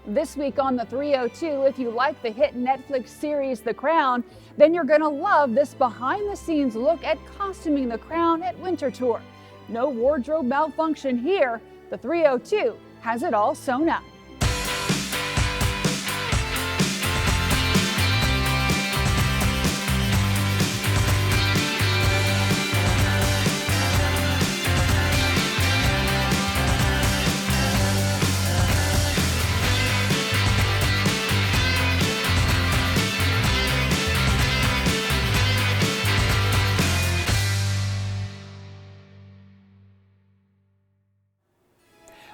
This week on the 302, if you like the hit Netflix series The Crown, then you're going to love this behind-the-scenes look at costuming the Crown at Winterthur. No wardrobe malfunction here. The 302 has it all sewn up.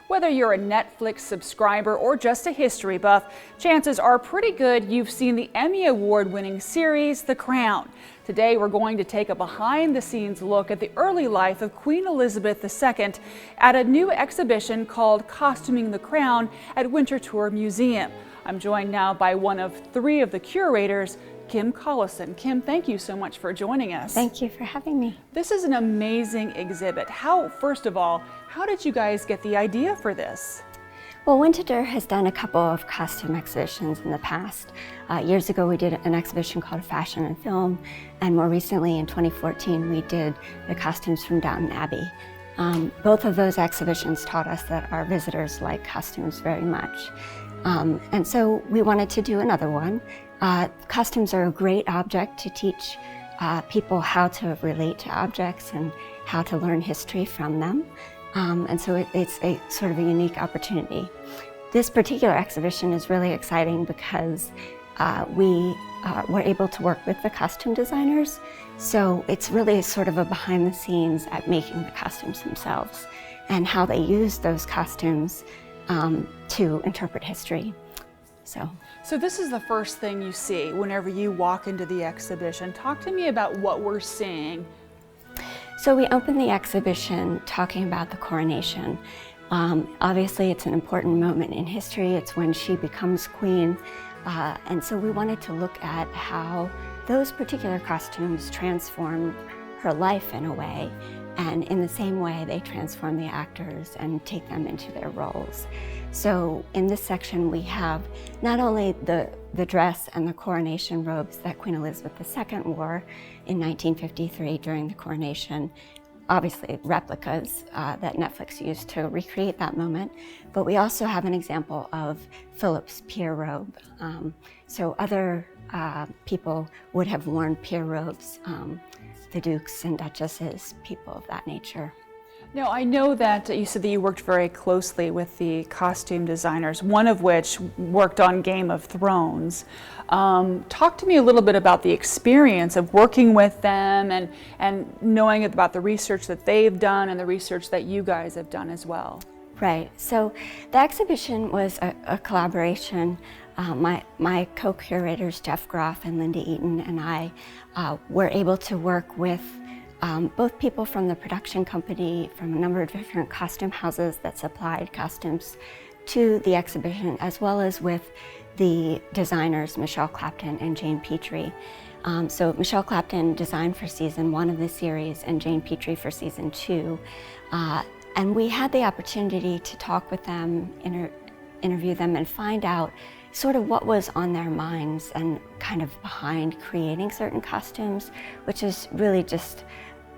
Whether you're a Netflix subscriber or just a history buff, chances are pretty good you've seen the Emmy Award-winning series, The Crown. Today, we're going to take a behind-the-scenes look at the early life of Queen Elizabeth II at a new exhibition called Costuming the Crown at Winterthur Museum. I'm joined now by one of three of the curators, Kim Collison. Kim, thank you so much for joining us. Thank you for having me. This is an amazing exhibit. First of all, how did you guys get the idea for this? Well, Winterthur has done a couple of costume exhibitions in the past. Years ago, we did an exhibition called Fashion and Film, and more recently in 2014, we did the costumes from Downton Abbey. Both of those exhibitions taught us that our visitors like costumes very much. And so we wanted to do another one. Costumes are a great object to teach people how to relate to objects and how to learn history from them. And so it's a sort of a unique opportunity. This particular exhibition is really exciting because we were able to work with the costume designers. So it's really sort of a behind the scenes at making the costumes themselves and how they use those costumes to interpret history. So this is the first thing you see whenever you walk into the exhibition. Talk to me about what we're seeing. So we opened the exhibition talking about the coronation. Obviously, it's an important moment in history. It's when she becomes queen. And so we wanted to look at how those particular costumes transform her life in a way. And in the same way, they transform the actors and take them into their roles. So in this section, we have not only the dress and the coronation robes that Queen Elizabeth II wore in 1953 during the coronation, obviously replicas that Netflix used to recreate that moment, but we also have an example of Philip's peer robe. So other people would have worn peer robes, the dukes and duchesses, people of that nature. Now, I know that you said that you worked very closely with the costume designers, one of which worked on Game of Thrones. Talk to me a little bit about the experience of working with them and knowing about the research that they've done and the research that you guys have done as well. Right. So the exhibition was a collaboration. My co-curators, Jeff Groff and Linda Eaton, and I were able to work with both people from the production company, from a number of different costume houses that supplied costumes to the exhibition, as well as with the designers, Michelle Clapton and Jane Petrie. So Michelle Clapton designed for season 1 of the series and Jane Petrie for season 2. And we had the opportunity to talk with them, interview them, and find out sort of what was on their minds and kind of behind creating certain costumes, which is really just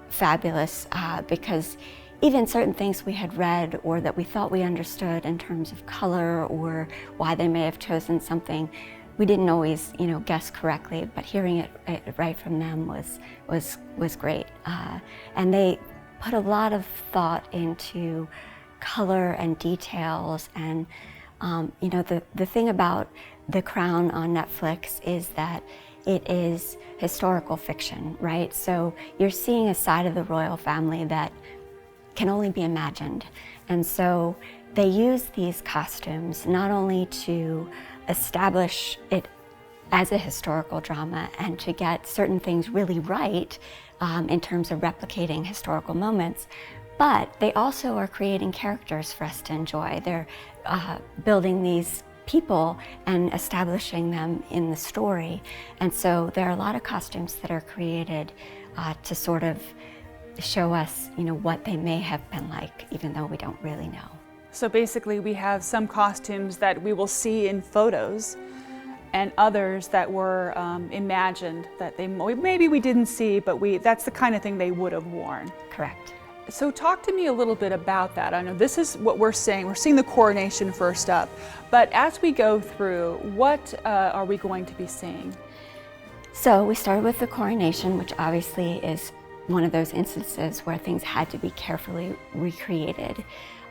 fabulous because even certain things we had read or that we thought we understood in terms of color or why they may have chosen something, we didn't always, guess correctly, but hearing it right from them was great. And they put a lot of thought into color and details. And the thing about The Crown on Netflix is that it is historical fiction, right? So you're seeing a side of the royal family that can only be imagined. And so they use these costumes not only to establish it as a historical drama and to get certain things really right in terms of replicating historical moments, but they also are creating characters for us to enjoy. They're building these people and establishing them in the story. And so there are a lot of costumes that are created to sort of show us, what they may have been like, even though we don't really know. So basically we have some costumes that we will see in photos and others that were imagined that maybe we didn't see, but that's the kind of thing they would have worn. Correct. So talk to me a little bit about that. I know this is what we're seeing. We're seeing the coronation first up, but as we go through, what are we going to be seeing? So we started with the coronation, which obviously is one of those instances where things had to be carefully recreated.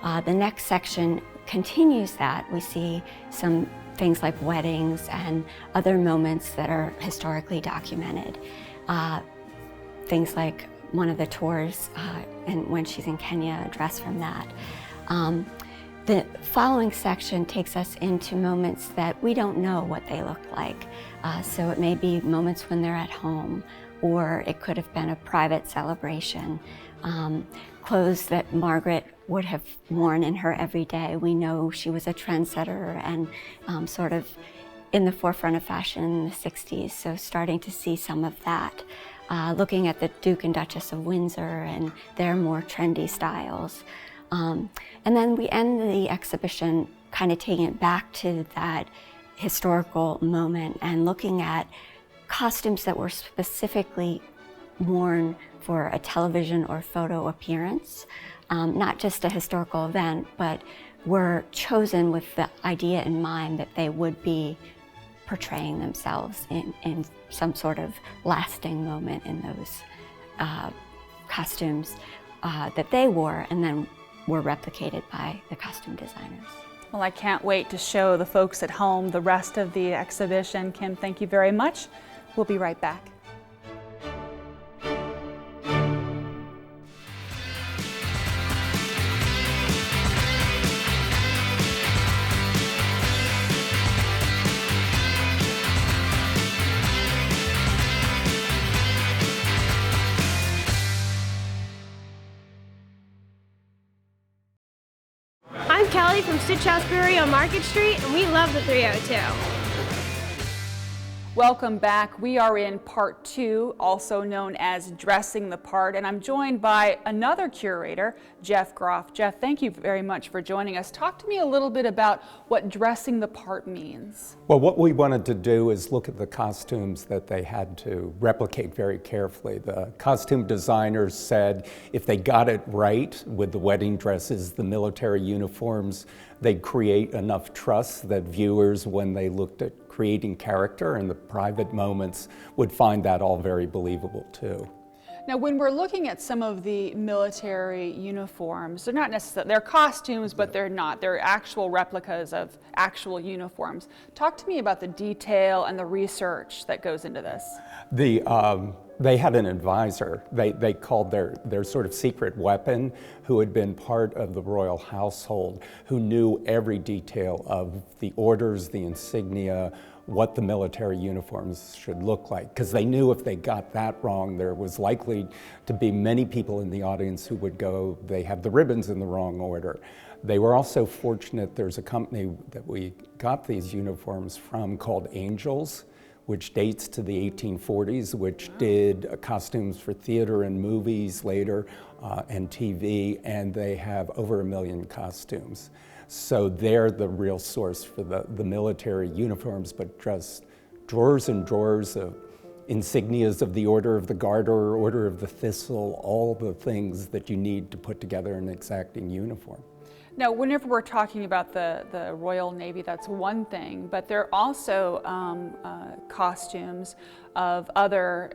The next section continues that. We see some things like weddings and other moments that are historically documented. Things like one of the tours and when she's in Kenya, a dress from that. The following section takes us into moments that we don't know what they look like. So it may be moments when they're at home, or it could have been a private celebration. Clothes that Margaret would have worn in her everyday. We know she was a trendsetter and sort of in the forefront of fashion in the 60s, so starting to see some of that. Looking at the Duke and Duchess of Windsor and their more trendy styles. And then we end the exhibition kind of taking it back to that historical moment and looking at costumes that were specifically worn for a television or photo appearance, not just a historical event, but were chosen with the idea in mind that they would be portraying themselves in some sort of lasting moment in those costumes that they wore and then were replicated by the costume designers. Well, I can't wait to show the folks at home the rest of the exhibition. Kim, thank you very much. We'll be right back. I'm Kelly from Stitch House Brewery on Market Street, and we love the 302. Welcome back. We are in part 2, also known as Dressing the Part, and I'm joined by another curator, Jeff Groff. Jeff, thank you very much for joining us. Talk to me a little bit about what dressing the part means. Well, what we wanted to do is look at the costumes that they had to replicate very carefully. The costume designers said if they got it right with the wedding dresses, the military uniforms, they'd create enough trust that viewers, when they looked at creating character and the private moments, would find that all very believable too. Now, when we're looking at some of the military uniforms, they're not necessarily, they're costumes, but they're not. They're actual replicas of actual uniforms. Talk to me about the detail and the research that goes into this. They had an advisor, they called their sort of secret weapon, who had been part of the royal household, who knew every detail of the orders, the insignia, what the military uniforms should look like. Because they knew if they got that wrong, there was likely to be many people in the audience who would go, they have the ribbons in the wrong order. They were also fortunate, there's a company that we got these uniforms from called Angels, which dates to the 1840s, which did costumes for theater and movies later and TV, and they have over 1 million costumes. So they're the real source for the military uniforms, but just drawers and drawers of insignias of the Order of the Garter, Order of the Thistle, all the things that you need to put together an exacting uniform. Now, whenever we're talking about the Royal Navy, that's one thing, but there are also costumes of other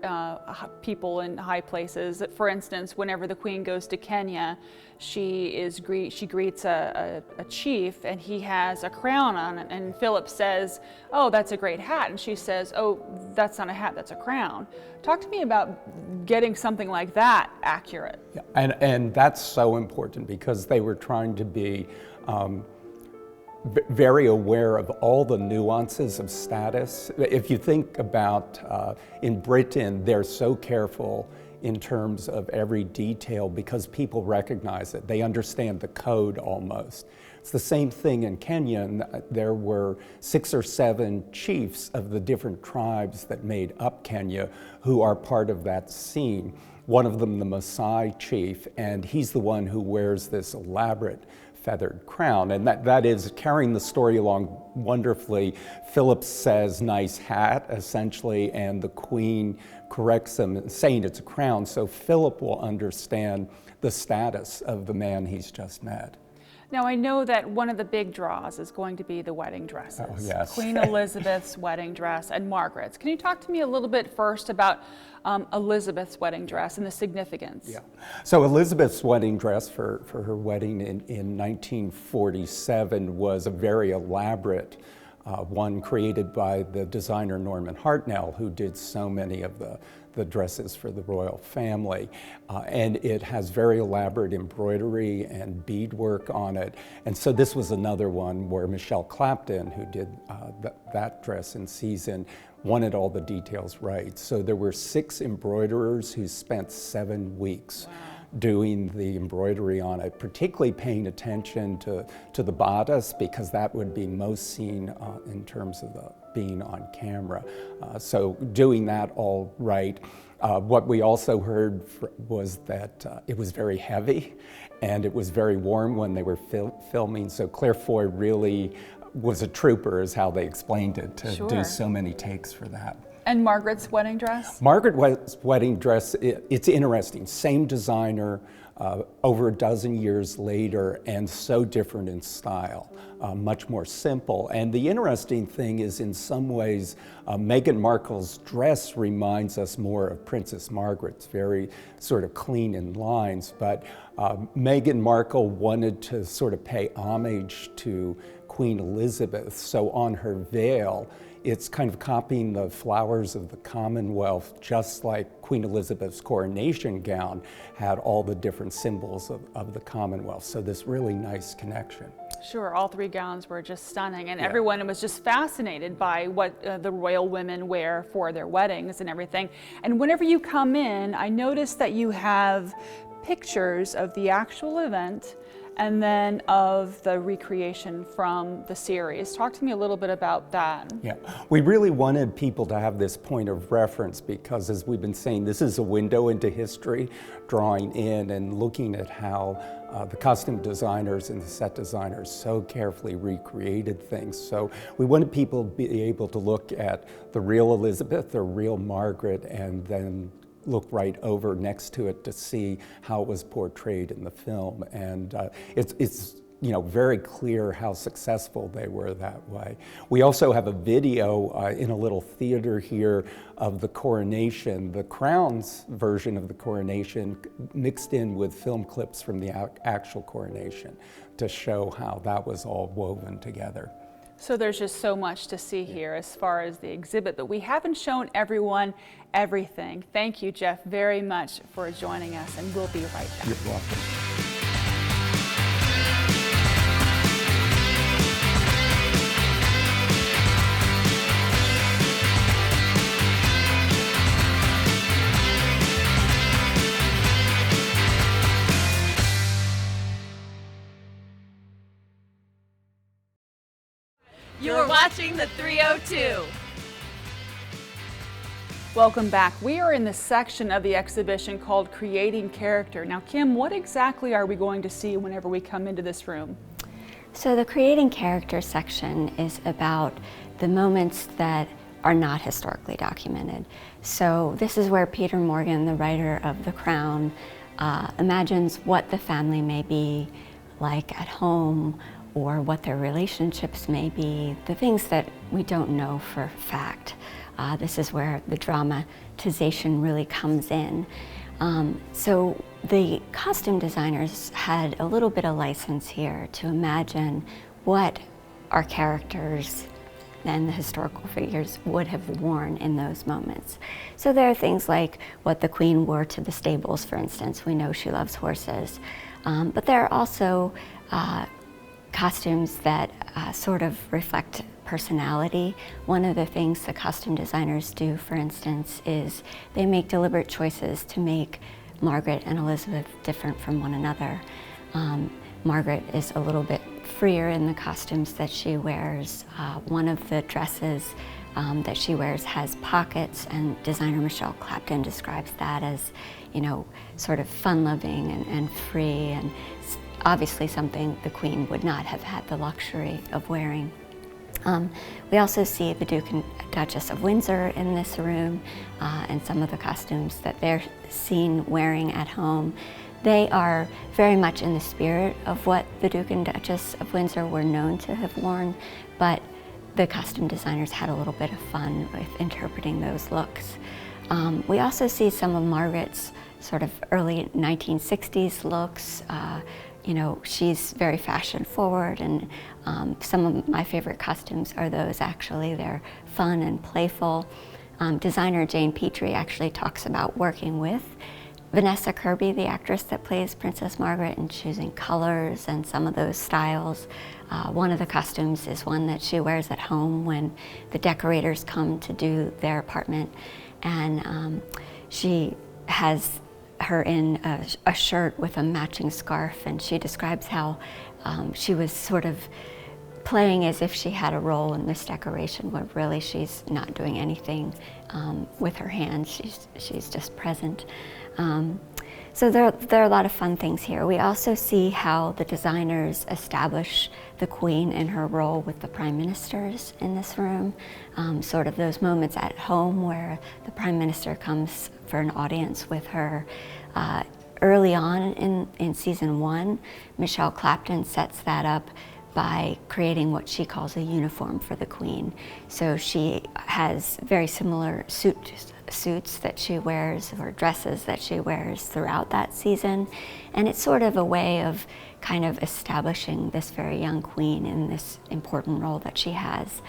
people in high places. For instance, whenever the Queen goes to Kenya, she greets a chief, and he has a crown on it, and Philip says, "Oh, that's a great hat," and she says, "Oh, that's not a hat, that's a crown." Talk to me about getting something like that accurate. Yeah, and that's so important because they were trying to be very aware of all the nuances of status. If you think about in Britain, they're so careful in terms of every detail because people recognize it. They understand the code almost. It's the same thing in Kenya, and there were 6 or 7 chiefs of the different tribes that made up Kenya who are part of that scene. One of them, the Maasai chief, and he's the one who wears this elaborate feathered crown. And that is carrying the story along wonderfully. Philip says, "Nice hat," essentially, and the Queen corrects him, saying it's a crown, so Philip will understand the status of the man he's just met. Now, I know that one of the big draws is going to be the wedding dresses. Oh, yes. Queen Elizabeth's wedding dress and Margaret's. Can you talk to me a little bit first about Elizabeth's wedding dress and the significance? Yeah. So Elizabeth's wedding dress for her wedding in 1947 was a very elaborate one created by the designer Norman Hartnell, who did so many of the dresses for the royal family. And it has very elaborate embroidery and beadwork on it. And so this was another one where Michelle Clapton, who did that dress in season, wanted all the details right. So there were 6 embroiderers who spent 7 weeks doing the embroidery on it, particularly paying attention to the bodice, because that would be most seen in terms of being on camera. So doing that all right. What we also heard was that it was very heavy and it was very warm when they were filming. So Claire Foy really was a trooper, is how they explained it, to do so many takes for that. And Margaret's wedding dress? Margaret's wedding dress, it's interesting. Same designer, over a dozen years later, and so different in style, much more simple. And the interesting thing is, in some ways, Meghan Markle's dress reminds us more of Princess Margaret's, very sort of clean in lines. But Meghan Markle wanted to sort of pay homage to Queen Elizabeth, so on her veil, it's kind of copying the flowers of the Commonwealth, just like Queen Elizabeth's coronation gown had all the different symbols of the Commonwealth. So this really nice connection. Sure, all 3 gowns were just stunning, and everyone was just fascinated by what the royal women wear for their weddings and everything. And whenever you come in, I noticed that you have pictures of the actual event and then of the recreation from the series. Talk to me a little bit about that. Yeah, we really wanted people to have this point of reference because, as we've been saying, this is a window into history, drawing in and looking at how the costume designers and the set designers so carefully recreated things. So we wanted people to be able to look at the real Elizabeth, the real Margaret, and then look right over next to it to see how it was portrayed in the film. And it's very clear how successful they were that way. We also have a video in a little theater here of the coronation, the Crown's version of the coronation, mixed in with film clips from the actual coronation to show how that was all woven together. So there's just so much to see here as far as the exhibit, but we haven't shown everyone everything. Thank you, Jeff, very much for joining us, and we'll be right back. You're welcome. You're watching the 302. Welcome back. We are in the section of the exhibition called Creating Character. Now, Kim, what exactly are we going to see whenever we come into this room? So the Creating Character section is about the moments that are not historically documented. So this is where Peter Morgan, the writer of The Crown, imagines what the family may be like at home, or what their relationships may be, the things that we don't know for fact. This is where the dramatization really comes in. So the costume designers had a little bit of license here to imagine what our characters and the historical figures would have worn in those moments. So there are things like what the Queen wore to the stables, for instance. We know she loves horses. But there are also costumes that sort of reflect personality. One of the things the costume designers do, for instance, is they make deliberate choices to make Margaret and Elizabeth different from one another. Margaret is a little bit freer in the costumes that she wears. One of the dresses that she wears has pockets, and designer Michelle Clapton describes that as, sort of fun-loving and free, and obviously something the Queen would not have had the luxury of wearing. We also see the Duke and Duchess of Windsor in this room, and some of the costumes that they're seen wearing at home. They are very much in the spirit of what the Duke and Duchess of Windsor were known to have worn, but the costume designers had a little bit of fun with interpreting those looks. We also see some of Margaret's sort of early 1960s looks. You know, she's very fashion forward, and some of my favorite costumes are those actually. They're fun and playful. Designer Jane Petrie actually talks about working with Vanessa Kirby, the actress that plays Princess Margaret, and choosing colors and some of those styles. One of the costumes is one that she wears at home when the decorators come to do their apartment, and she has her in a shirt with a matching scarf, and she describes how she was sort of playing as if she had a role in this decoration, where really she's not doing anything with her hands. She's just present. So there are a lot of fun things here. We also see how the designers establish the Queen in her role with the prime ministers in this room. Sort of those moments at home where the prime minister comes for an audience with her. Early on in season 1, Michelle Clapton sets that up by creating what she calls a uniform for the Queen. So she has very similar suits that she wears, or dresses that she wears throughout that season. And it's sort of a way of kind of establishing this very young Queen in this important role that she has.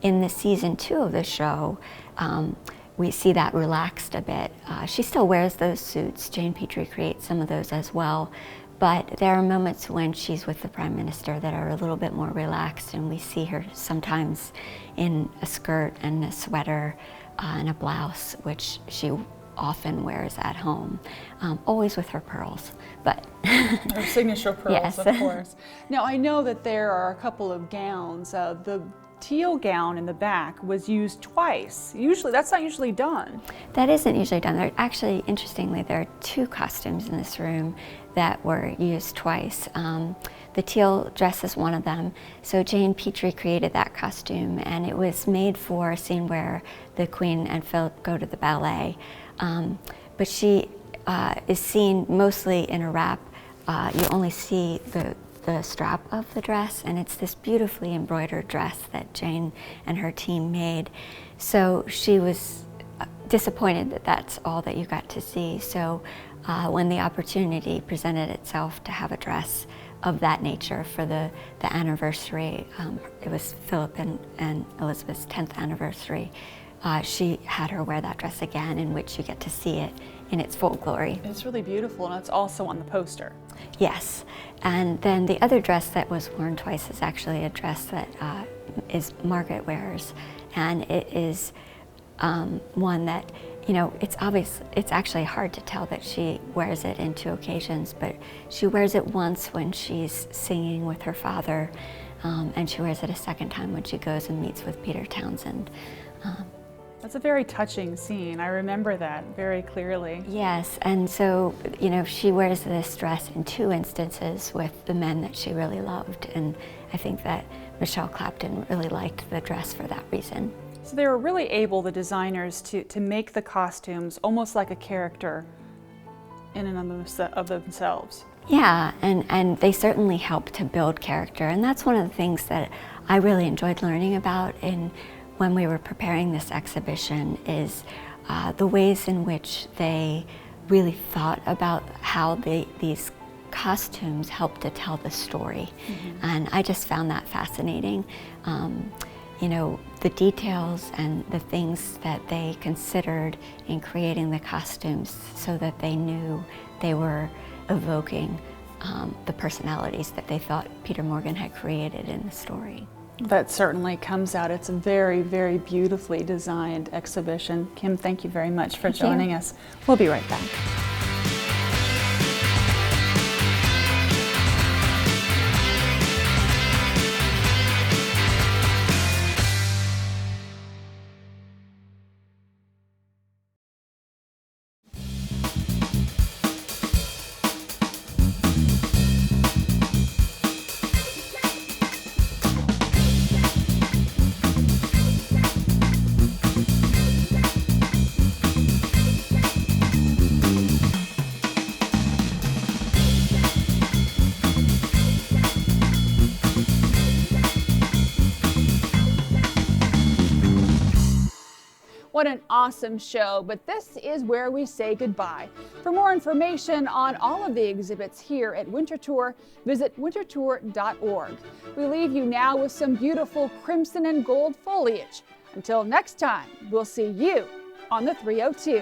In the season 2 of the show, we see that relaxed a bit. She still wears those suits. Jane Petrie creates some of those as well. But there are moments when she's with the Prime Minister that are a little bit more relaxed, and we see her sometimes in a skirt and a sweater and a blouse, which she often wears at home, always with her pearls. But her signature pearls, yes. Of course. Now, I know that there are a couple of gowns. The teal gown in the back was used twice. Usually, that's not usually done. That isn't usually done. There, actually, interestingly, there are 2 costumes in this room that were used twice. The teal dress is one of them. So Jane Petrie created that costume, and it was made for a scene where the Queen and Philip go to the ballet. But she is seen mostly in a wrap. You only see the strap of the dress, and it's this beautifully embroidered dress that Jane and her team made. So she was disappointed that that's all that you got to see. So when the opportunity presented itself to have a dress of that nature for the anniversary, it was Philip and Elizabeth's 10th anniversary, she had her wear that dress again, in which you get to see it in its full glory. It's really beautiful, and it's also on the poster. Yes, and then the other dress that was worn twice is actually a dress that is Margaret wears, and it is one that, you know, it's obvious, it's actually hard to tell that she wears it in 2 occasions, but she wears it once when she's singing with her father, and she wears it a second time when she goes and meets with Peter Townsend. That's a very touching scene. I remember that very clearly. Yes, and so, you know, she wears this dress in 2 instances with the men that she really loved, and I think that Michelle Clapton really liked the dress for that reason. So they were really able, the designers, to make the costumes almost like a character in and of themselves. Yeah, and they certainly help to build character, and that's one of the things that I really enjoyed learning about when we were preparing this exhibition, is the ways in which they really thought about how these costumes help to tell the story. Mm-hmm. And I just found that fascinating. You know, the details and the things that they considered in creating the costumes so that they knew they were evoking the personalities that they thought Peter Morgan had created in the story. That certainly comes out. It's a very, very beautifully designed exhibition. Kim, thank you very much for joining us. We'll be right back. What an awesome show, but this is where we say goodbye. For more information on all of the exhibits here at Winterthur, visit winterthur.org. We leave you now with some beautiful crimson and gold foliage. Until next time, we'll see you on the 302.